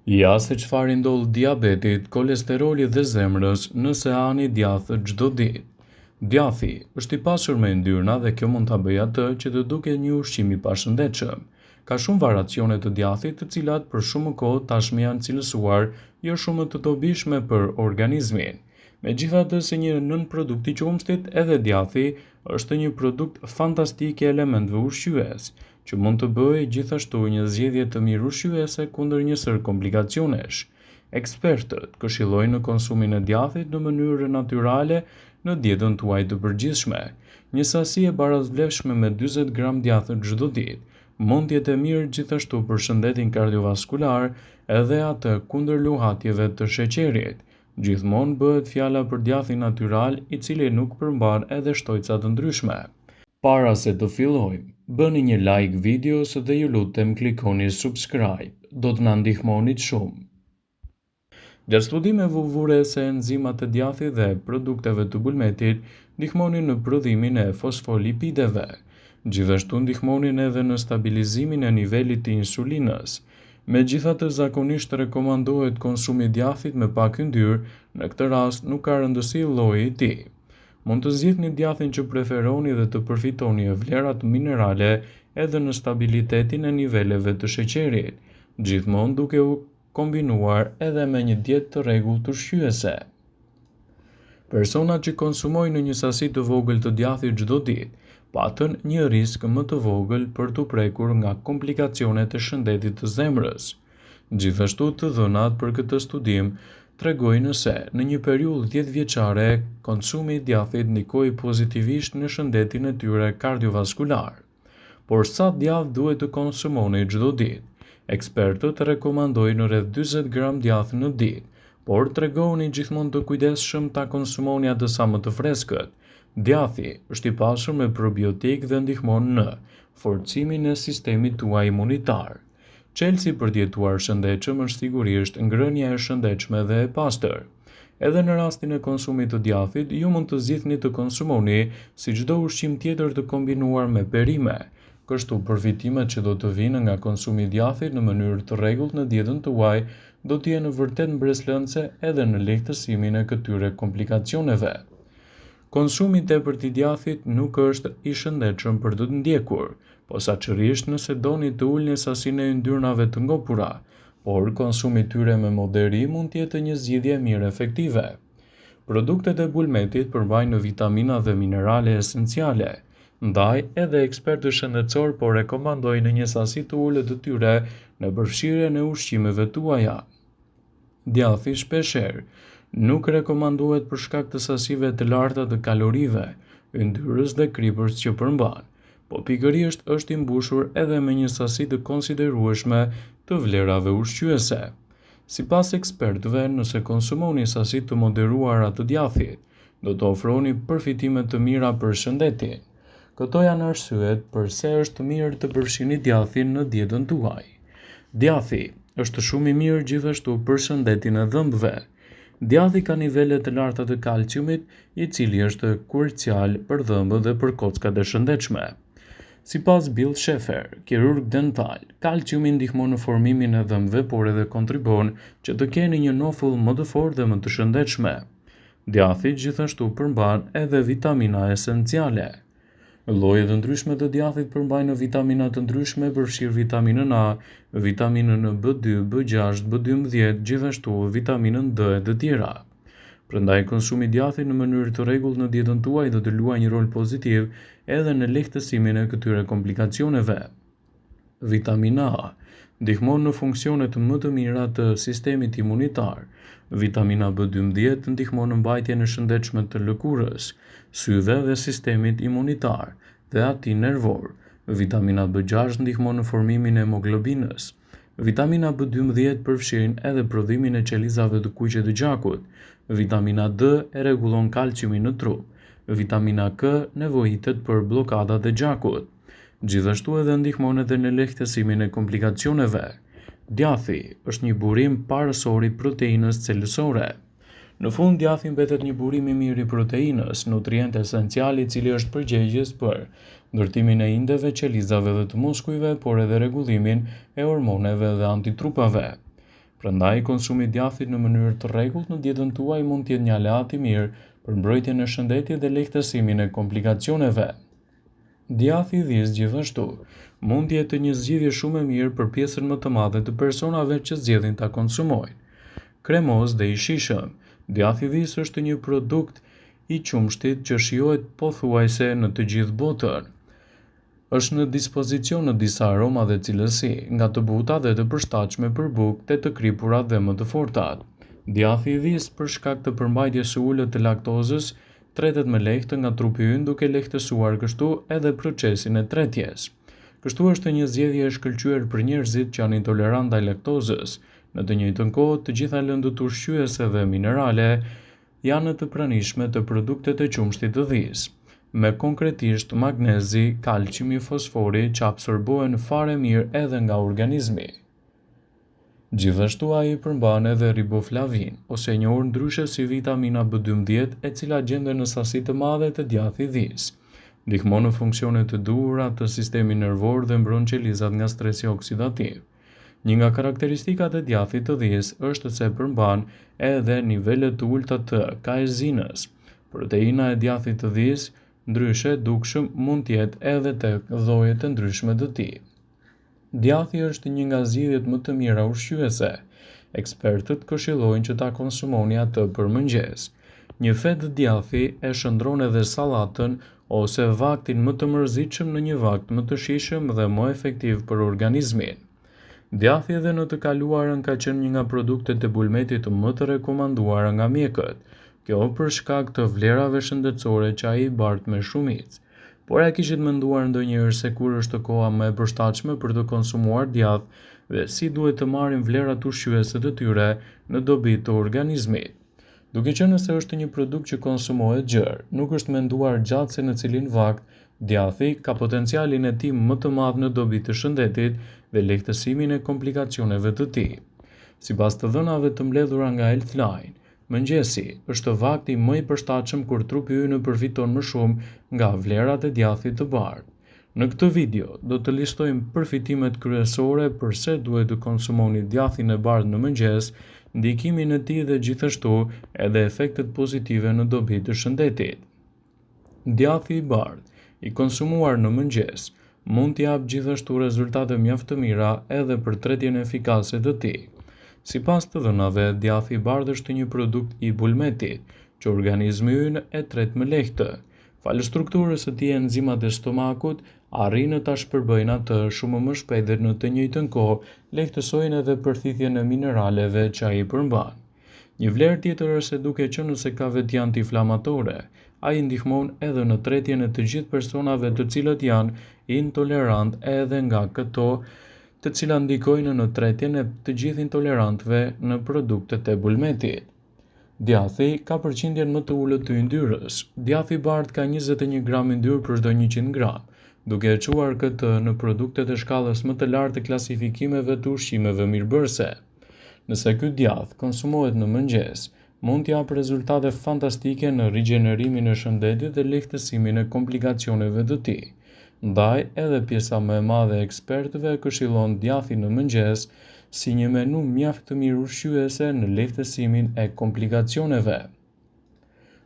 Ja se çfarë i ndodh diabetit, kolesterolit dhe zemrës nëse hani djathë çdo ditë. Djathi është i pasur me yndyrna dhe kjo mund ta bëjë atë që të duket një ushqim i pashëndetshëm. Ka shumë variacione të djathit, të cilat për shumë kohë tashmë janë cilësuar jo shumë të dobishme për organizmin. Megjithatë, si një nën-produkt i qumshtit, edhe djathi është një produkt fantastik i elementëve ushqyes, që mund të bëjë gjithashtu një zgjedhje të mirë ushqyese kundër një sër komplikacionesh. Ekspertët këshillojnë në konsumin e djathit në mënyrë natyrale në dietën tuaj të përgjithshme. Një sasi e barazvlefshme me 40 gram djathë çdo ditë mund të jetë e mirë gjithashtu për shëndetin kardiovaskular edhe atë kundër luhatjeve të sheqerit. Gjithmonë bëhet fjala për djathin natyral i cili nuk përmban edhe shtojca të ndryshme. Para se të fillojmë, bëni një like videos dhe ju lutem klikoni subscribe, do të na ndihmonit shumë. Gjatë studimeve vuvure se enzimat e djathit dhe produkteve të bulmetit ndihmonin në prodhimin e fosfolipideve. Gjithashtu ndihmonin edhe në stabilizimin e nivelit të insulinës. Megjithatë, zakonisht rekomandohet konsumi i djathit me pak yndyrë, në këtë rast nuk ka rëndësi lloji i tij. Mund të zgjidhni djathin që preferoni dhe të përfitoni e vlerat minerale edhe në stabilitetin e niveleve të sheqerit, gjithmonë duke u kombinuar edhe me një dietë të rregullt ushqyese. Personat që konsumojnë në një sasi të vogël të djathit çdo ditë patën një risk më të vogël për t'u prekur nga komplikacionet e shëndetit të zemrës. Gjithashtu, të dhënat për këtë studim tregojnë se në një periudhë 10 vjeçare konsumi i djathit ndikoi pozitivisht në shëndetin e tyre kardiovaskular. Por sa djath duhet të konsumoni çdo ditë? Ekspertët rekomandojnë rreth 40 gram djathë në ditë, por tregoni gjithmonë të kujdesshëm ta konsumoni atë sa më të freskët. Djathi është i pasur me probiotik dhe ndihmon në forcimin e sistemit tuaj imunitar. Çelësi për të jetuar shëndetshëm është sigurisht ngrënia e shëndetshme dhe e pastër. Edhe në rastin e konsumit të djathit, ju mund të zgjidhni të konsumoni si çdo ushqim tjetër të kombinuar me perime. Kështu përfitimet që do të vinë nga konsumi i djathit në mënyrë të rregullt në dietën tuaj do të jenë vërtet mbreslëndse edhe në lehtësimin e këtyre komplikacioneve. Konsumi i tepërt i djathit nuk është i shëndetshëm për të ndjekur, posaçërisht nëse doni të ulni sasinë e yndyrnave të ngopura, por konsumi i tyre me moderi mund të jetë një zgjidhje mirë efektive. Produktet e bulmetit përmbajnë vitamina dhe minerale esenciale, ndaj edhe ekspertë shëndetësor po rekomandojnë një sasi të ulët të tyre në përfshirjen e ushqimeve tuaja. Djathi shpeshherë nuk rekomandohet për shkak të sasive të larta të kalorive, yndyrës dhe kripës që përmban, po pikërisht është i mbushur edhe me një sasi të konsiderueshme të vlerave ushqyese. Sipas ekspertëve, nëse konsumoni sasi të moderuara të djathit, do të ofroni përfitime të mira për shëndetin. Këto janë arsyet pse është mirë të përfshini djathin në dietën tuaj. Djathi është shumë i mirë gjithashtu për shëndetin e dhëmbëve. Djathi ka nivele të larta të kalciumit, i cili është krucial për dhëmbët dhe për kockat e shëndetshme. Sipas Bill Sheffer, kirurg dental, kalciumi ndihmon në formimin e dhëmbëve, por edhe kontribon që të keni një nofull më të fortë dhe më të shëndetshme. Djathi gjithashtu përmban edhe vitamina esenciale. Lloje të ndryshme të djathit përmbajnë vitamina të ndryshme, përfshirë vitaminën A, vitaminën B2, B6, B12, gjithashtu vitaminën D e të tjera. Prandaj konsumi i djathit në mënyrë të rregullt në dietën tuaj do të luajë një rol pozitiv edhe në lehtësimin e këtyre komplikacioneve. Vitamina A ndihmon në funksionet më të mira të sistemit imunitar. Vitamina B12 ndihmon në mbajtjen e shëndetshme të lëkurës, syve dhe sistemit imunitar dhe atij nervor. Vitamina B6 ndihmon në formimin e hemoglobinës. Vitamina B12 përfshin edhe prodhimin e qelizave të kuqe të gjakut. Vitamina D e rregullon kalciumin në trup. Vitamina K nevojitet për bllokadat e gjakut. Gjithashtu edhe ndihmon edhe në lehtësimin e komplikacioneve. Djathi është një burim parësor i proteinës celësore. Në fund, djathi mbetet një burim i mirë i proteinës, nutrient esencial i cili është përgjegjës për ndërtimin e indeve, qelizave dhe të muskujve, por edhe rregullimin e hormoneve dhe antitrupave. Prandaj, konsumi i djathit në mënyrë të rregullt në dietën tuaj mund të jetë një aleat i mirë për mbrojtjen e shëndetit dhe lehtësimin e komplikacioneve. Djathi i dhis gjithashtu mund të jetë një zgjidhje shumë e mirë për pjesën më të madhe të personave që zgjedhin ta konsumojnë. Kremoz dhe i shijshëm, djathi i dhis është një produkt i qumshtit që shijohet pothuajse në të gjithë botën. Është në dispozicion në disa aroma dhe cilësi, nga të buta dhe të përshtatshme për bukë te të kripurat dhe më të fortat. Djathi i dhis, për shkak të përmbajtjes së ulët të laktozës, tretet më lehtë nga trupi ynë duke lehtësuar kështu edhe procesin e tretjes. Kështu është një zgjedhje e shkëlqyer për njerëzit që janë intolerantë ndaj laktozës. Në të njëjtën kohë, të gjitha lëndët ushqyese dhe minerale janë të pranishme të produktet e qumshtit të dhis, me konkretisht magnezi, kalciumi, fosfori që absorbohen fare mirë edhe nga organizmi. Gjithashtu ai përmban edhe riboflavin, ose e njohur ndryshe si vitamina B12, e cila gjendet në sasi të mëdha të djathit dhis. Ndihmon në funksione të duhura të sistemit nervor dhe mbron qelizat nga stresi oksidativ. Një nga karakteristikat e djathit të dhis është se përmban edhe nivele të ulta të kaezinës. Proteina e djathit të dhis, ndryshe dukshëm, mund të jetë edhe tek llojet e ndryshme të tij. Djathi është një nga zgjidhjet më të mira ushqyese. Ekspertët këshillojnë që ta konsumoni atë për mëngjes. Një fetë djathi e shndron edhe sallatën ose vaktin më të mërzitshëm në një vakt më të shijshëm dhe më efektiv për organizmin. Djathi edhe në të kaluarën ka qenë një nga produktet e bulmetit më të rekomanduara nga mjekët, kjo për shkak të vlerave shëndetësore që ai i bart me shumicë. Por a kishit menduar ndonjëherë se kur është koha më e përshtatshme për të konsumuar djath dhe si duhet të marrin vlerat ushqyese të tyre në dobi të organizmit? Duke qenë se është një produkt që konsumohet gjerë, nuk është menduar gjatë se në cilin vakt djathi ka potencialin e tij më të madh në dobi të shëndetit dhe lehtësimin e komplikacioneve të tij. Sipas të dhënave të mbledhura nga Healthline, mëngjesi është vakti më i përshtatshëm kur trupi ynë përfiton më shumë nga vlerat e djathit të bardhë. Në këtë video do të listojmë përfitimet kryesore pse duhet të konsumoni djathin e bardhë në mëngjes, ndikimin e tij dhe gjithashtu edhe efektet pozitive në dobi të shëndetit. Djathi i bardhë i konsumuar në mëngjes mund të japë gjithashtu rezultate mjaft të mira edhe për tretjen efikase të tij. Sipas të dhënave, djathi i bardhë është një produkt i bulmetit, që organizmi ynë e tret më lehtë. Falë strukturës së tij, enzimat e stomakut arrin ta shpërbëjnë atë shumë më shpejt dhe në të njëjtën kohë lehtësojnë edhe përthithjen e mineraleve që ai përmban. Një vlerë tjetër është se duke qenë se ka veti antiinflamatore, ai ndihmon edhe në tretjen e të gjithë personave të cilët janë intolerantë edhe nga këto të cilat ndikojnë në tretjen e të gjithë intolerantëve në produktet e bulmetit. Djathi ka përqindjen më të ulët të yndyrës. Djathi i bardhë ka 21 gram yndyrë për çdo 100 gram, duke e quar këtë në produktet e shkallës më të lartë të klasifikimeve të ushqimeve mirëbërëse. Nëse ky djath konsumohet në mëngjes, mund të japë rezultate fantastike në rigjenerimin e shëndetit dhe lehtësimin e komplikacioneve të tij. Ndaj, edhe pjesa më e madhe e ekspertëve këshillon djathin në mëngjes si një menu mjaft të mirë ushqyese në lehtësimin e komplikacioneve.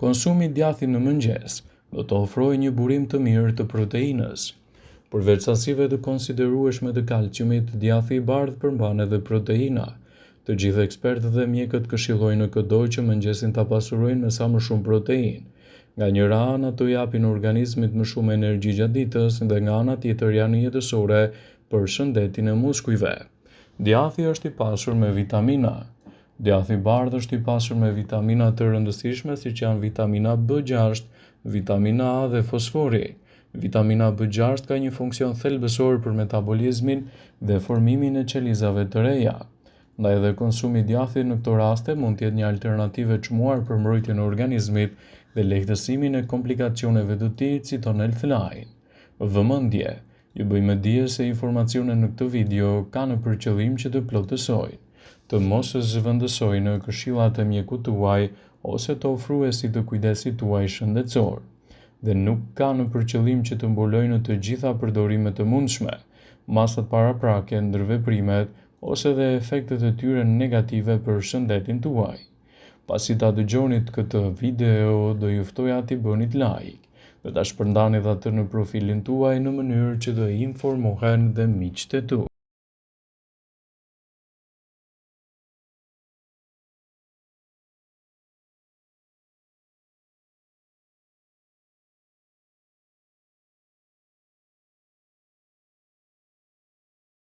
Konsumi i djathit në mëngjes do të ofrojë një burim të mirë të proteinës. Përveç sasive të konsiderueshme të kalciumit, djathi i bardhë përmban edhe proteina. Të gjithë ekspertët dhe mjekët këshillojnë në çdo që mëngjesin ta pasurojnë me sa më shumë proteinë. Nga njëra anë ato japin organizmit më shumë energji gjatë ditës dhe nga ana tjetër janë jetësore për shëndetin e muskujve. Djathi është i pasur me vitamina. Djathi i bardhë është i pasur me vitamina të rëndësishme siç janë vitamina B6, vitamina A dhe fosfori. Vitamina B6 ka një funksion thelbësor për metabolizmin dhe formimin e qelizave të reja. Ndaj edhe konsumi i djathit në këto raste mund të jetë një alternativë e çmuar për mbrojtjen e organizmit dhe lehtësimin e komplikacioneve të tij, citon Healthline. Vëmendje, ju bëjmë dije se informacionet në këtë video kanë për qëllim që të plotësojnë, të mos zëvendësojnë këshillat e mjekut tuaj ose të ofruesit të kujdesit tuaj shëndetësor, dhe nuk kanë për qëllim që të mbulojnë të gjitha përdorimet të mundshme, masat paraprake, ndërveprimet ose edhe efektet e tyre negative për shëndetin tuaj. Pasi ta dëgjonit këtë video, do ju ftoja t'i bënit like dhe ta shpërndanit atë në profilin tuaj në mënyrë që të informohen dhe miqtë e tu.